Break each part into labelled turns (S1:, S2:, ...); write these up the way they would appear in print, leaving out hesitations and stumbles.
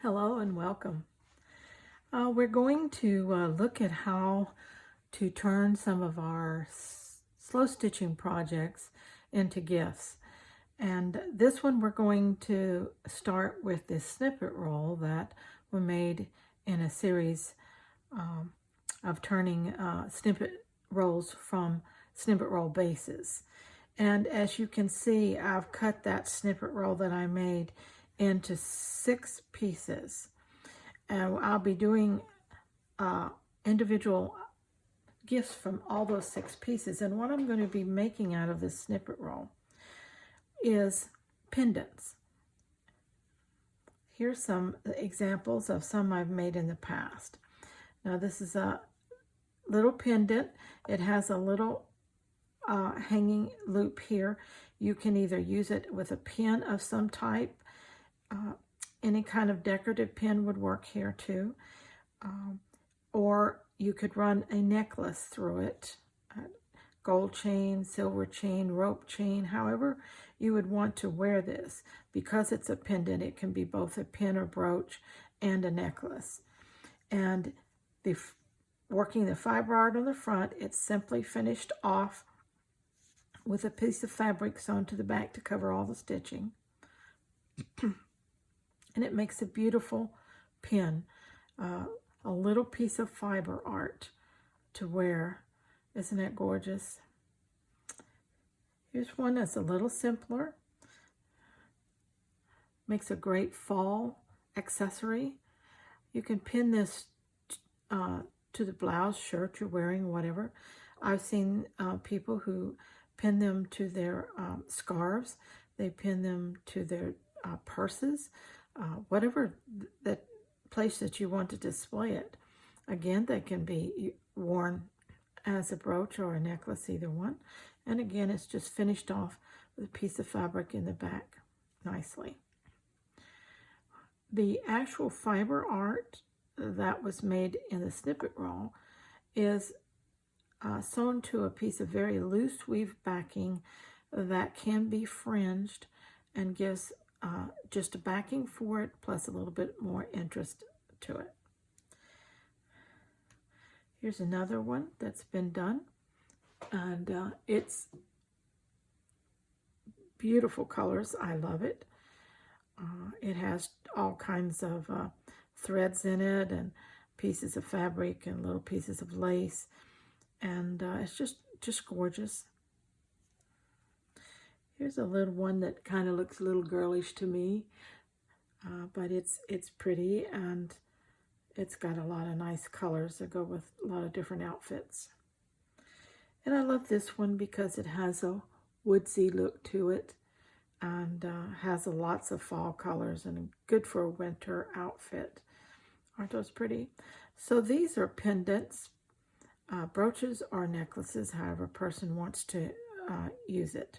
S1: Hello and welcome. We're going to look at how to turn some of our slow stitching projects into gifts. And this one we're going to start with this snippet roll that we made in a series of turning snippet rolls from snippet roll bases. And as you can see, I've cut that snippet roll that I made into 6 pieces. And I'll be doing individual gifts from all those 6 pieces. And what I'm going to be making out of this snippet roll is pendants. Here's some examples of some I've made in the past. Now this is a little pendant. It has a little hanging loop here. You can either use it with a pin of some type. Any kind of decorative pin would work here too. Or you could run a necklace through it. Gold chain, silver chain, rope chain, however you would want to wear this. Because it's a pendant, it can be both a pin or brooch and a necklace. And working the fiber art on the front, it's simply finished off with a piece of fabric sewn to the back to cover all the stitching. And it makes a beautiful pin, a little piece of fiber art to wear. Isn't that gorgeous? Here's one that's a little simpler. Makes a great fall accessory. You can pin this to the blouse, shirt you're wearing, whatever. I've seen people who pin them to their scarves. They pin them to their purses. Whatever that place that you want to display it. Again, they can be worn as a brooch or a necklace, either one. And again, it's just finished off with a piece of fabric in the back nicely. The actual fiber art that was made in the snippet roll is sewn to a piece of very loose weave backing that can be fringed and gives just a backing for it, plus a little bit more interest to it. Here's another one that's been done, and it's beautiful colors. I love it. It has all kinds of threads in it, and pieces of fabric, and little pieces of lace, and it's just gorgeous. Here's a little one that kind of looks a little girlish to me, but it's pretty, and it's got a lot of nice colors that go with a lot of different outfits. And I love this one because it has a woodsy look to it, and has lots of fall colors, and good for a winter outfit. Aren't those pretty? So these are pendants, brooches, or necklaces, however a person wants to use it.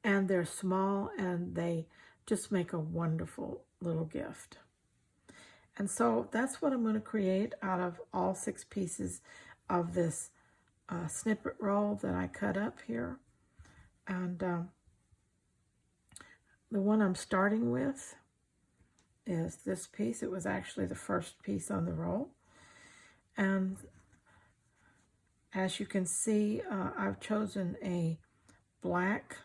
S1: And they're small, and they just make a wonderful little gift. And so that's what I'm going to create out of all 6 pieces of this snippet roll that I cut up here. And the one I'm starting with is this piece. It was actually the first piece on the roll. And as you can see, I've chosen a black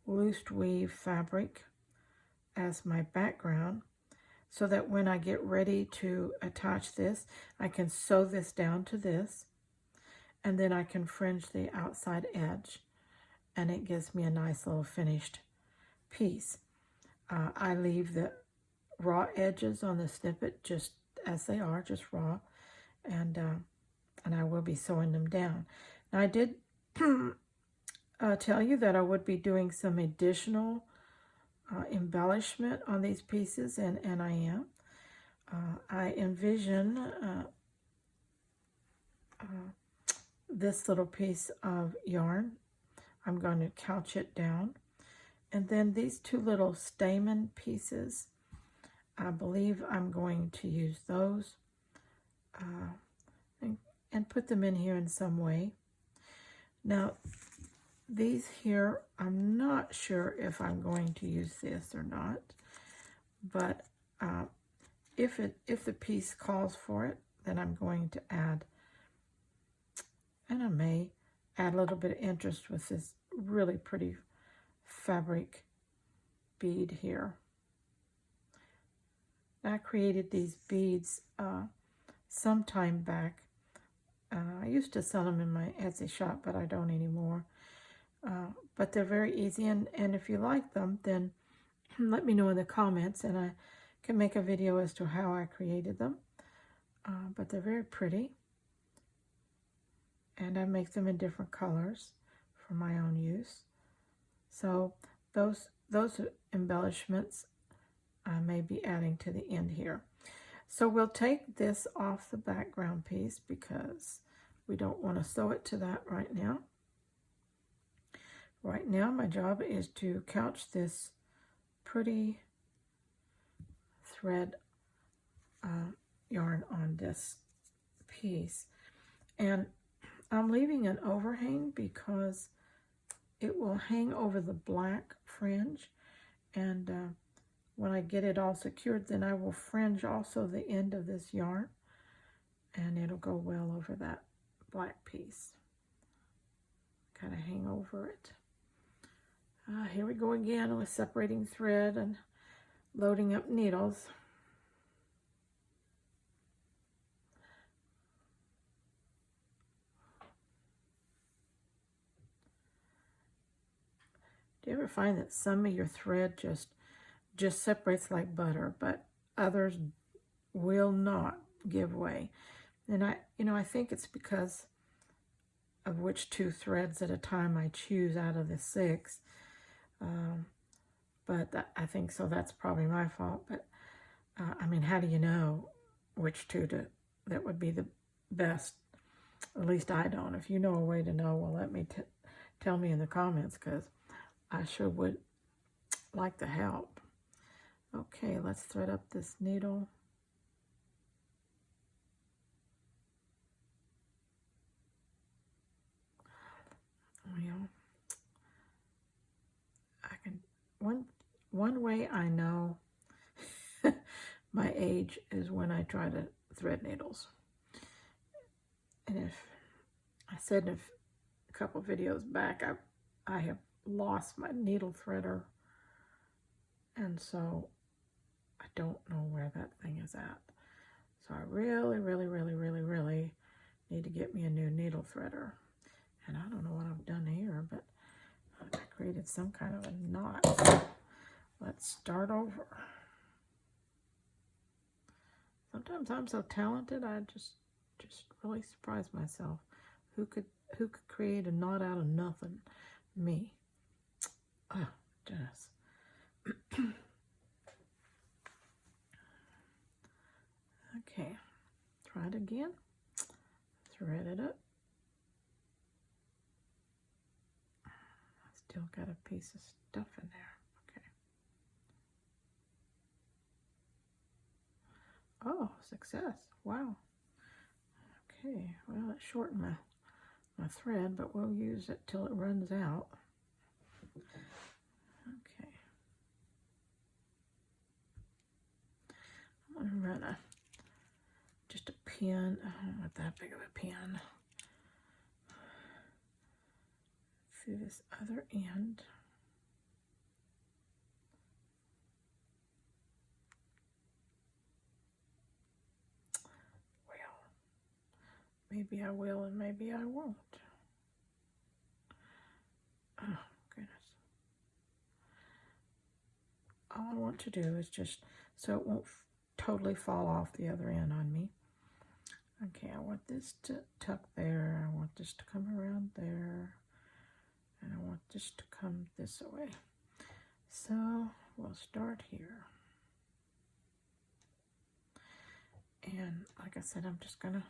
S1: loose weave fabric as my background, so that when I get ready to attach this, I can sew this down to this, and then I can fringe the outside edge, and it gives me a nice little finished piece. I leave the raw edges on the snippet just as they are, just raw, and I will be sewing them down. Now I did tell you that I would be doing some additional embellishment on these pieces, and I am. I envision this little piece of yarn. I'm going to couch it down. And then these 2 little stamen pieces, I believe I'm going to use those and put them in here in some way. Now, these here, I'm not sure if I'm going to use this or not, but if the piece calls for it, then I'm going to add, and I may add a little bit of interest with this really pretty fabric bead here. I created these beads some time back. I used to sell them in my Etsy shop, but I don't anymore. But they're very easy, and if you like them, then let me know in the comments, and I can make a video as to how I created them. But they're very pretty, and I make them in different colors for my own use. So those embellishments I may be adding to the end here. So we'll take this off the background piece because we don't want to sew it to that right now. Right now my job is to couch this pretty thread yarn on this piece. And I'm leaving an overhang because it will hang over the black fringe, and when I get it all secured, then I will fringe also the end of this yarn, and it'll go well over that black piece. Kind of hang over it. Here we go again with separating thread and loading up needles. Do you ever find that some of your thread just separates like butter, but others will not give way? And I think it's because of which 2 threads at a time I choose out of the 6. But I think so. That's probably my fault. But I mean, how do you know which 2 that would be the best? At least I don't. If you know a way to know, well, let me tell me in the comments, because I sure would like the help. Okay, let's thread up this needle. Well, I can, one way I know my age is when I try to thread needles. And if I said in a couple videos back, I have lost my needle threader, and so I don't know where that thing is at. So I really, really, really, really, really need to get me a new needle threader. And I don't know what I've done here, but I created some kind of a knot. So let's start over. Sometimes I'm so talented, I just really surprise myself. Who could create a knot out of nothing? Me. Oh, goodness. Okay, try it again. Thread it up. Still got a piece of stuff in there. Okay. Oh, success. Wow. Okay, well, it shortened my thread, but we'll use it till it runs out. Okay. I'm going to run just a pin. I don't want that big of a pin. Through this other end. Well, maybe I will and maybe I won't. Oh, goodness. All I want to do is just so it won't totally fall off the other end on me. Okay, I want this to tuck there. I want this to come around there. And I want this to come this way. So we'll start here. And like I said, I'm just going to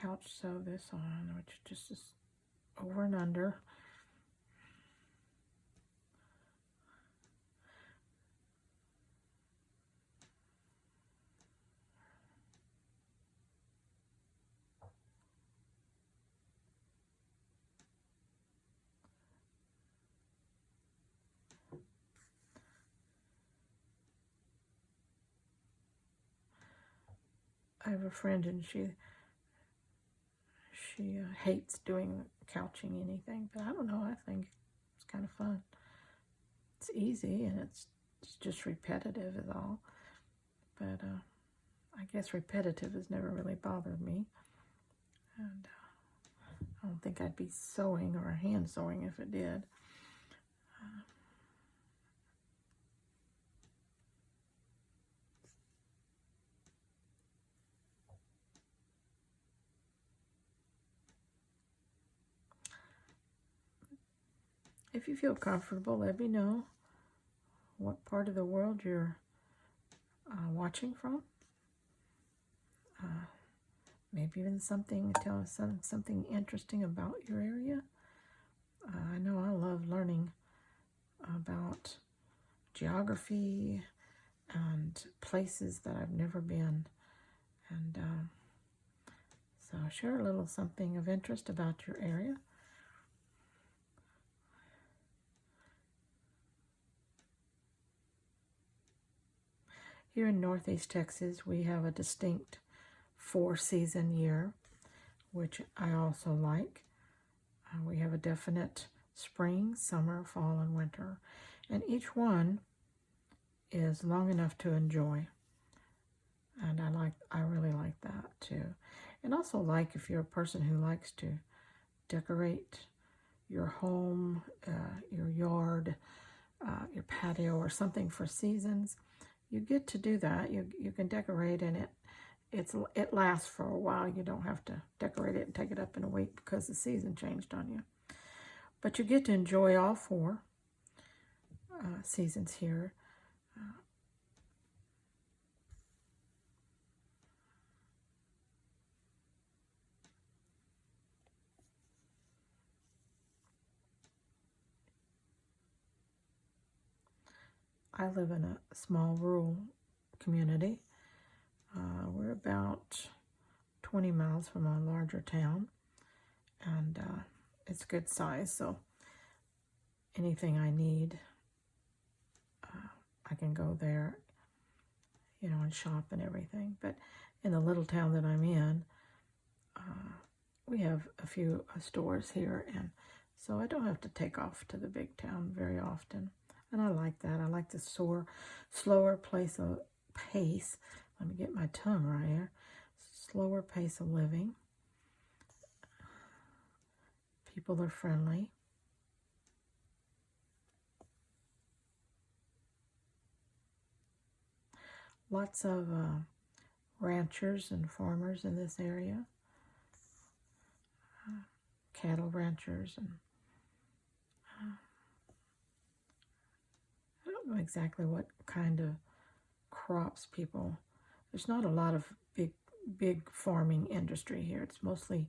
S1: couch sew this on, which just is over and under. I have a friend and she hates doing couching anything, but I don't know, I think it's kind of fun. It's easy and it's just repetitive is all. But I guess repetitive has never really bothered me. And I don't think I'd be sewing or hand sewing if it did. If you feel comfortable, let me know what part of the world you're watching from. Maybe even tell us something interesting about your area. I know I love learning about geography and places that I've never been. And so share a little something of interest about your area. Here in Northeast Texas, we have a distinct 4-season year, which I also like. We have a definite spring, summer, fall, and winter, and each one is long enough to enjoy. And I really like that too. And also like if you're a person who likes to decorate your home, your yard, your patio, or something for seasons, you get to do that. You can decorate, and it lasts for a while. You don't have to decorate it and take it up in a week because the season changed on you. But you get to enjoy all 4 seasons here. I live in a small rural community. We're about 20 miles from a larger town, and it's good size, so anything I need, I can go there, and shop and everything. But in the little town that I'm in, we have a few stores here, and so I don't have to take off to the big town very often. And I like that. I like the slower pace. Let me get my tongue right here. Slower pace of living. People are friendly. Lots of ranchers and farmers in this area. Cattle ranchers, and I don't know exactly what kind of crops people. There's not a lot of big farming industry here. It's mostly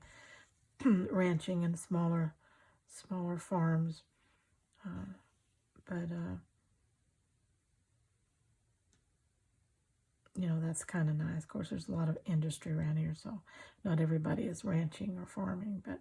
S1: ranching and smaller farms. But that's kind of nice. Of course, there's a lot of industry around here, so not everybody is ranching or farming, but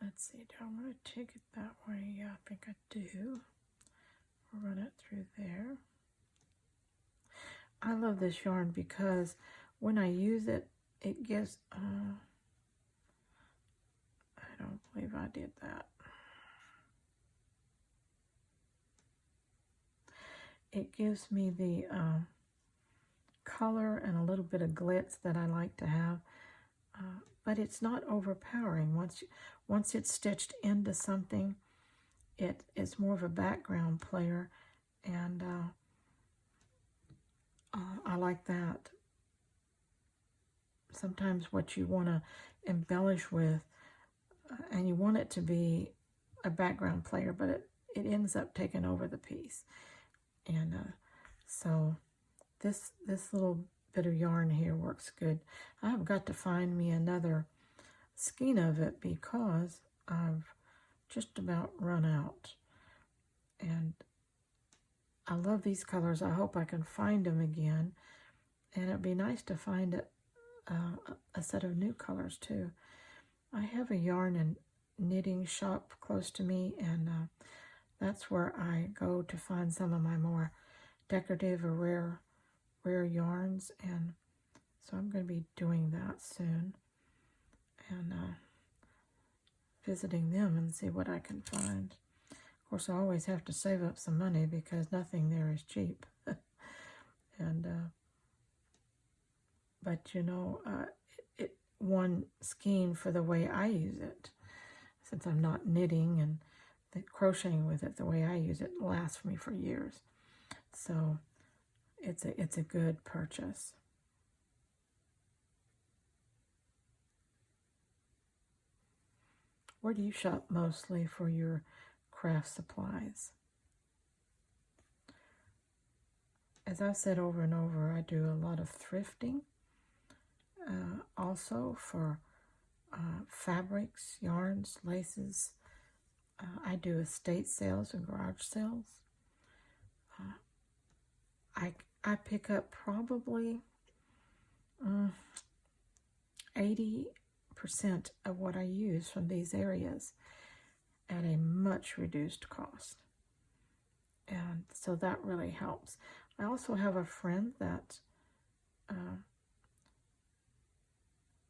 S1: let's see, do I want to take it that way? Yeah, I think I do. We'll run it through there. I love this yarn because when I use it, it gives, I don't believe I did that. It gives me the color and a little bit of glitz that I like to have, but it's not overpowering. Once it's stitched into something, it is more of a background player, and I like that. Sometimes what you want to embellish with, and you want it to be a background player, but it ends up taking over the piece. And so this little bit of yarn here works good. I've got to find me another skein of it because I've just about run out. And I love these colors. I hope I can find them again. And it'd be nice to find a set of new colors too. I have a yarn and knitting shop close to me, and that's where I go to find some of my more decorative or rare yarns, and so I'm going to be doing that soon, and visiting them and see what I can find. Of course, I always have to save up some money because nothing there is cheap. And but you know, it one scheme for the way I use it, since I'm not knitting and crocheting with it. The way I use it lasts me for years, so it's a good purchase. Where do you shop mostly for your craft supplies? As I've said over and over, I do a lot of thrifting. Also for fabrics, yarns, laces. I do estate sales and garage sales. I pick up probably 80% of what I use from these areas at a much reduced cost. And so that really helps. I also have a friend that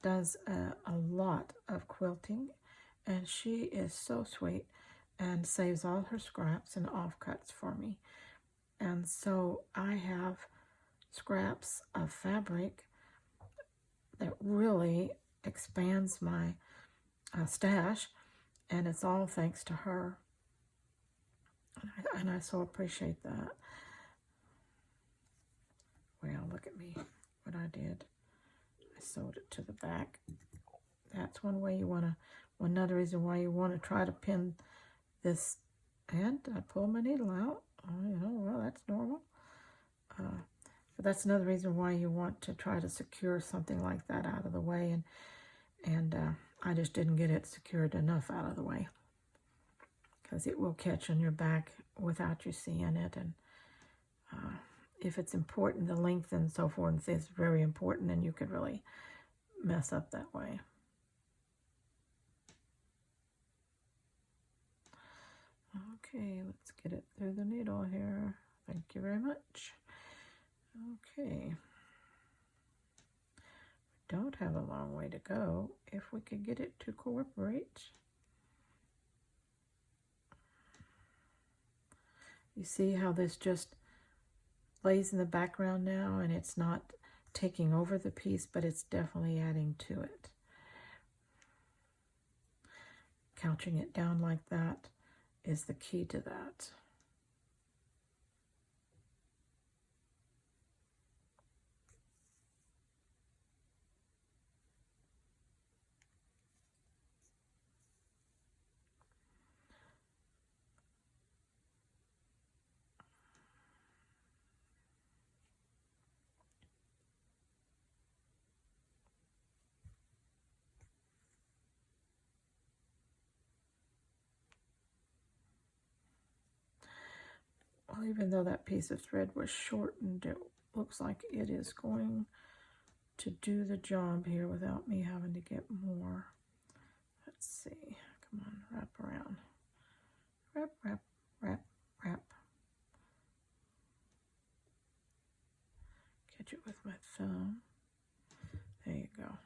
S1: does a lot of quilting, and she is so sweet and saves all her scraps and offcuts for me. And so I have scraps of fabric that really expands my stash, and it's all thanks to her. And I so appreciate that. Well, look at me, what I did. I sewed it to the back. That's one way you want to, another reason why you want to try to pin this. And I pulled my needle out. Oh, you know, well, that's normal. But that's another reason why you want to try to secure something like that out of the way. And I just didn't get it secured enough out of the way, because it will catch on your back without you seeing it. And if it's important, the length and so forth is very important, and you could really mess up that way. Okay, let's get it through the needle here. Thank you very much. Okay. We don't have a long way to go if we could get it to cooperate. You see how this just lays in the background now, and it's not taking over the piece, but it's definitely adding to it. Couching it down like that is the key to that. Well, even though that piece of thread was shortened, it looks like it is going to do the job here without me having to get more. Let's see. Come on, wrap around. Wrap, wrap, wrap, wrap. Catch it with my thumb. There you go.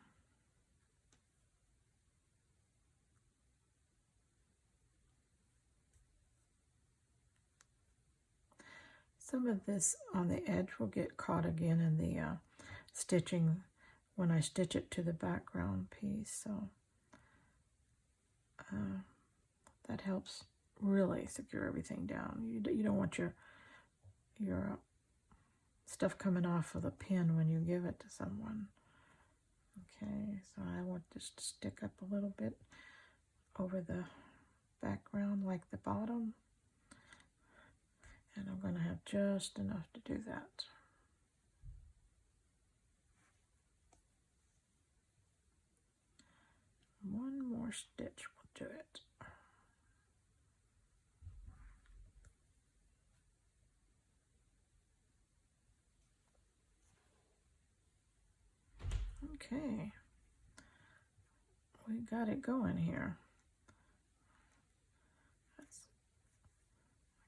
S1: Some of this on the edge will get caught again in the stitching when I stitch it to the background piece, so that helps really secure everything down. You don't want your stuff coming off of the pin when you give it to someone. Okay, so I want this to stick up a little bit over the background like the bottom. And I'm going to have just enough to do that. One more stitch will do it. Okay. we got it going here. Like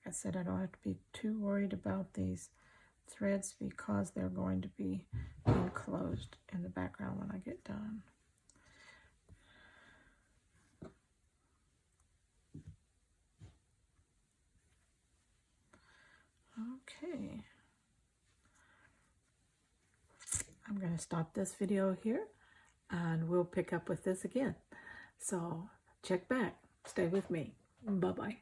S1: I said, I don't have to be too worried about these threads because they're going to be enclosed in the background when I get done. Okay. I'm going to stop this video here and we'll pick up with this again. So check back. Stay with me. Bye-bye.